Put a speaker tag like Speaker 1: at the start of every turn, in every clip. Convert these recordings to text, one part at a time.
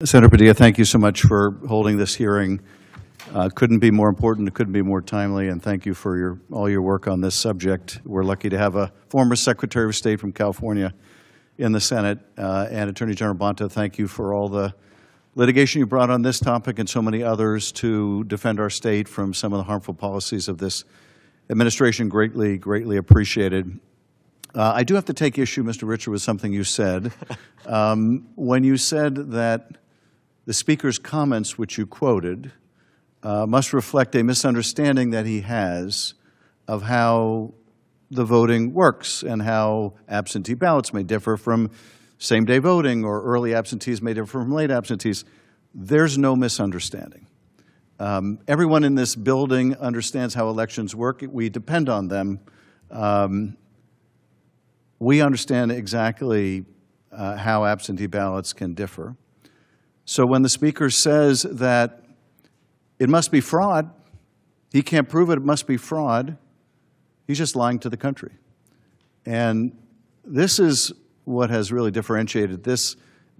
Speaker 1: Senator Padilla, thank you so much for holding this hearing. Couldn't be more important, it couldn't be more timely, and thank you for all your work on this subject. We're lucky to have a former Secretary of State from California in the Senate, and Attorney General Bonta, thank you for all the litigation you brought on this topic and so many others to defend our state from some of the harmful policies of this administration. Greatly, greatly appreciated. I do have to take issue, Mr. Richard, with something you said. When you said that the Speaker's comments, which you quoted, must reflect a misunderstanding that he has of how the voting works and how absentee ballots may differ from same-day voting or early absentees may differ from late absentees. There's no misunderstanding. Everyone in this building understands how elections work. We depend on them. We understand exactly how absentee ballots can differ. So when the Speaker says that it must be fraud, he can't prove it, it must be fraud, he's just lying to the country. And this is what has really differentiated this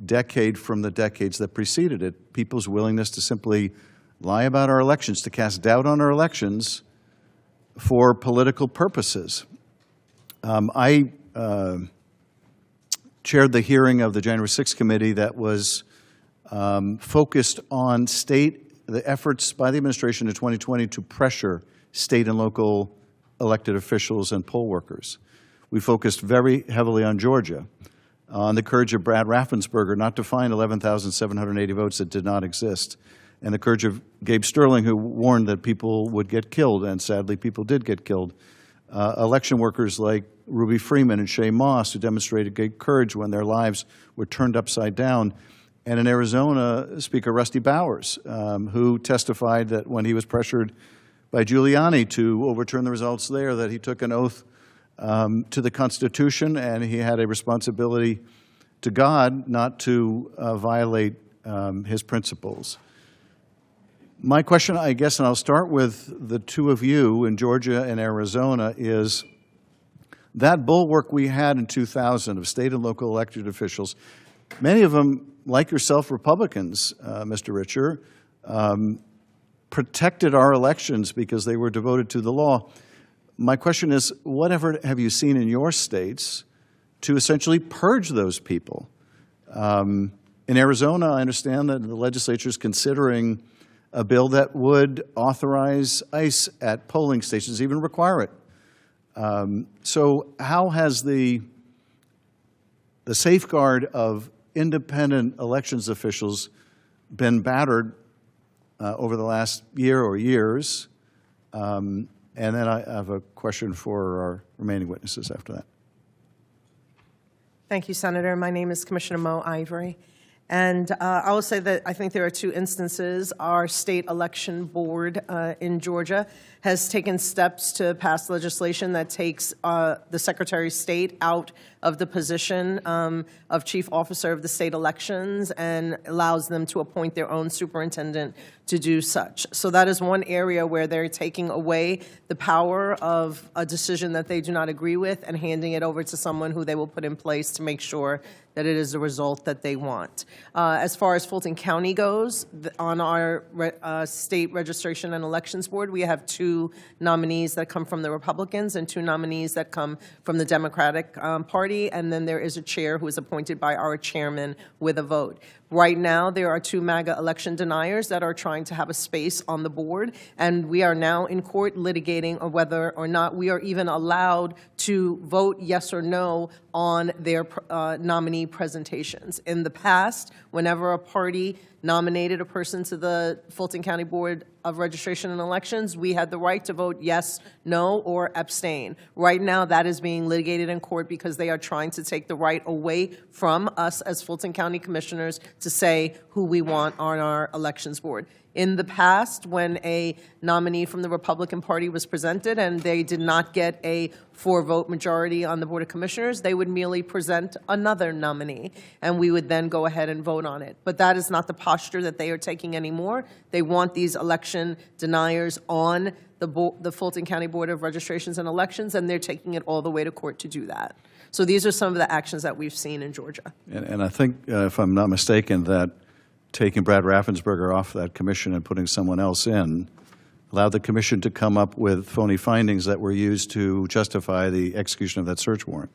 Speaker 1: decade from the decades that preceded it, people's willingness to simply lie about our elections, to cast doubt on our elections for political purposes. I chaired the hearing of the January 6th committee that was focused on the efforts by the administration in 2020 to pressure state and local elected officials and poll workers. We focused very heavily on Georgia, on the courage of Brad Raffensperger not to find 11,780 votes that did not exist, and the courage of Gabe Sterling, who warned that people would get killed, and sadly people did get killed. Election workers like Ruby Freeman and Shay Moss, who demonstrated great courage when their lives were turned upside down. And in Arizona, Speaker Rusty Bowers, who testified that when he was pressured by Giuliani to overturn the results there, that he took an oath to the Constitution and he had a responsibility to God not to violate his principles. My question, I guess, and I'll start with the two of you in Georgia and Arizona, is that bulwark we had in 2000 of state and local elected officials, many of them, like yourself, Republicans, Mr. Richer, protected our elections because they were devoted to the law. My question is, whatever have you seen in your states to essentially purge those people? In Arizona, I understand that the legislature is considering a bill that would authorize ICE at polling stations, even require it. So how has the safeguard of independent elections officials been battered over the last year or years? And then I have a question for our remaining witnesses after that.
Speaker 2: Thank you, Senator. My name is Commissioner Mo Ivory. And I will say that I think there are two instances. Our state election board in Georgia has taken steps to pass legislation that takes the Secretary of State out of the position of Chief Officer of the state elections and allows them to appoint their own superintendent to do such. So that is one area where they're taking away the power of a decision that they do not agree with and handing it over to someone who they will put in place to make sure that it is the result that they want. As far as Fulton County goes, on our state registration and elections board, we have two nominees that come from the Republicans and two nominees that come from the Democratic Party, and then there is a chair who is appointed by our chairman with a vote. Right now, there are two MAGA election deniers that are trying to have a space on the board, and we are now in court litigating whether or not we are even allowed to vote yes or no on their nominee presentations. In the past, whenever a party nominated a person to the Fulton County Board of Registration and Elections, we had the right to vote yes, no, or abstain. Right now, that is being litigated in court because they are trying to take the right away from us as Fulton County Commissioners to say who we want on our elections board. In the past, when a nominee from the Republican Party was presented and they did not get a 4-vote majority on the Board of Commissioners, they would merely present another nominee, and we would then go ahead and vote on it. But that is not the posture that they are taking anymore. They want these election deniers on the Fulton County Board of Registrations and Elections, and they're taking it all the way to court to do that. So these are some of the actions that we've seen in Georgia.
Speaker 1: And I think, if I'm not mistaken, that taking Brad Raffensperger off that commission and putting someone else in allowed the commission to come up with phony findings that were used to justify the execution of that search warrant.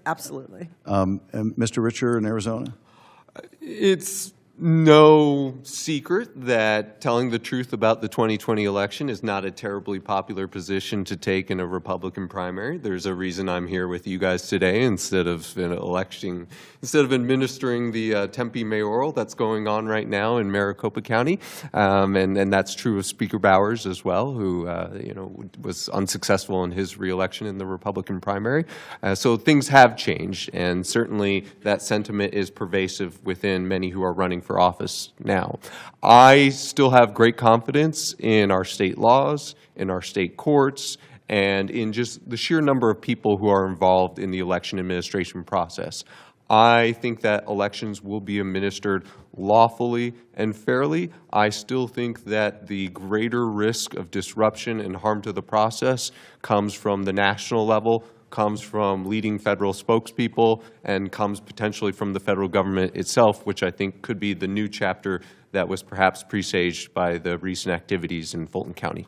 Speaker 2: Absolutely.
Speaker 1: And Mr. Richer in Arizona?
Speaker 3: It's no secret that telling the truth about the 2020 election is not a terribly popular position to take in a Republican primary. There's a reason I'm here with you guys today instead of administering the Tempe mayoral that's going on right now in Maricopa County, and that's true of Speaker Bowers as well, who was unsuccessful in his reelection in the Republican primary. So things have changed, and certainly that sentiment is pervasive within many who are running for office now. I still have great confidence in our state laws, in our state courts, and in just the sheer number of people who are involved in the election administration process. I think that elections will be administered lawfully and fairly. I still think that the greater risk of disruption and harm to the process comes from the national level, comes from leading federal spokespeople, and comes potentially from the federal government itself, which I think could be the new chapter that was perhaps presaged by the recent activities in Fulton County.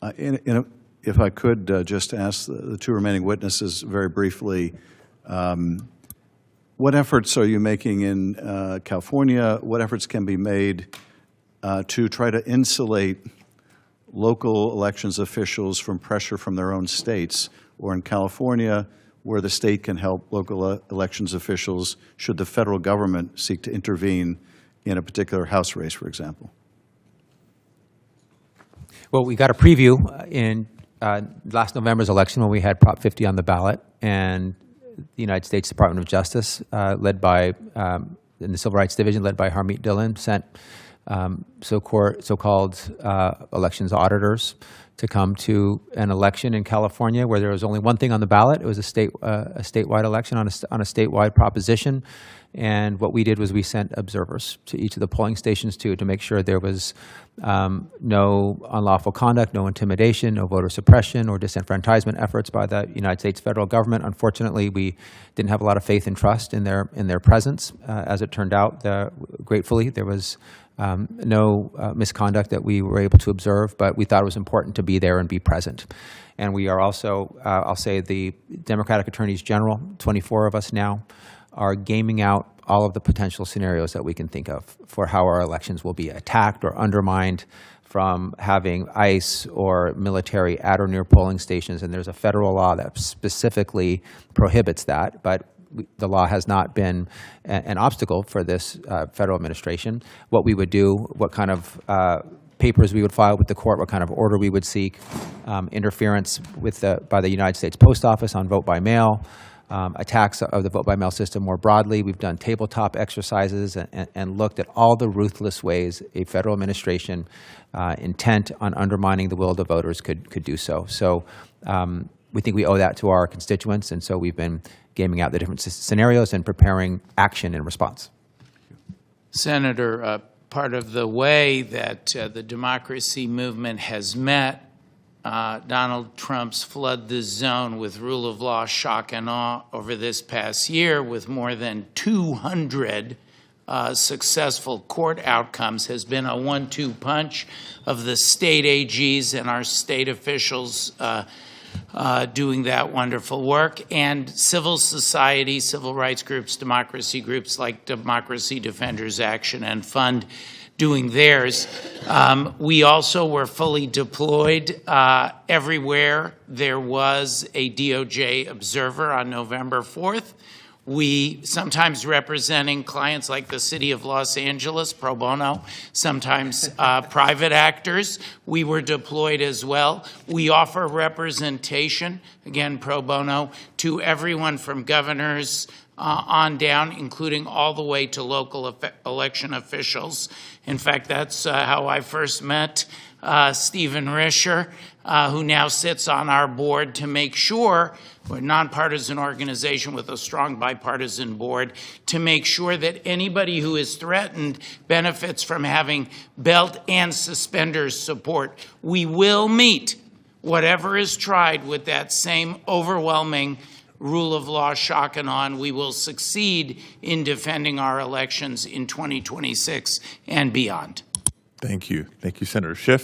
Speaker 1: If I could just ask the two remaining witnesses very briefly, what efforts are you making in California? What efforts can be made to try to insulate local elections officials from pressure from their own states, or in California, where the state can help local elections officials should the federal government seek to intervene in a particular House race, for example?
Speaker 4: Well, we got a preview in last November's election when we had Prop 50 on the ballot, and the United States Department of Justice, led by, in the Civil Rights Division, led by Harmeet Dillon, sent so-called elections auditors to come to an election in California where there was only one thing on the ballot. It was a statewide election on a statewide proposition. And what we did was we sent observers to each of the polling stations to make sure there was no unlawful conduct, no intimidation, no voter suppression or disenfranchisement efforts by the United States federal government. Unfortunately, we didn't have a lot of faith and trust in their presence. As it turned out, gratefully, there was no misconduct that we were able to observe, but we thought it was important to be there and be present. And we are also, I'll say, the Democratic Attorneys General, 24 of us now, are gaming out all of the potential scenarios that we can think of for how our elections will be attacked or undermined, from having ICE or military at or near polling stations. And there's a federal law that specifically prohibits that, but the law has not been an obstacle for this federal administration. What we would do, what kind of papers we would file with the court, what kind of order we would seek, interference by the United States Post Office on vote by mail, attacks of the vote-by-mail system more broadly. We've done tabletop exercises and looked at all the ruthless ways a federal administration intent on undermining the will of the voters could do so. So we think we owe that to our constituents, and so we've been gaming out the different scenarios and preparing action in response.
Speaker 5: Senator, part of the way that the democracy movement has met Donald Trump's flood the zone with rule of law shock and awe over this past year, with more than 200 successful court outcomes, has been a 1-2 punch of the state AGs and our state officials doing that wonderful work, and civil society, civil rights groups, democracy groups like Democracy Defenders Action and Fund doing theirs. We also were fully deployed everywhere there was a DOJ observer on November 4th. We, sometimes representing clients like the City of Los Angeles, pro bono, sometimes private actors. We were deployed as well. We offer representation, again, pro bono, to everyone from governors on down, including all the way to local election officials. In fact, that's how I first met Stephen Richer, who now sits on our board, to make sure, we're a nonpartisan organization with a strong bipartisan board, to make sure that anybody who is threatened benefits from having belt and suspenders support. We will meet whatever is tried with that same overwhelming rule of law, shock and awe, and we will succeed in defending our elections in 2026 and beyond.
Speaker 6: Thank you. Thank you, Senator Schiff.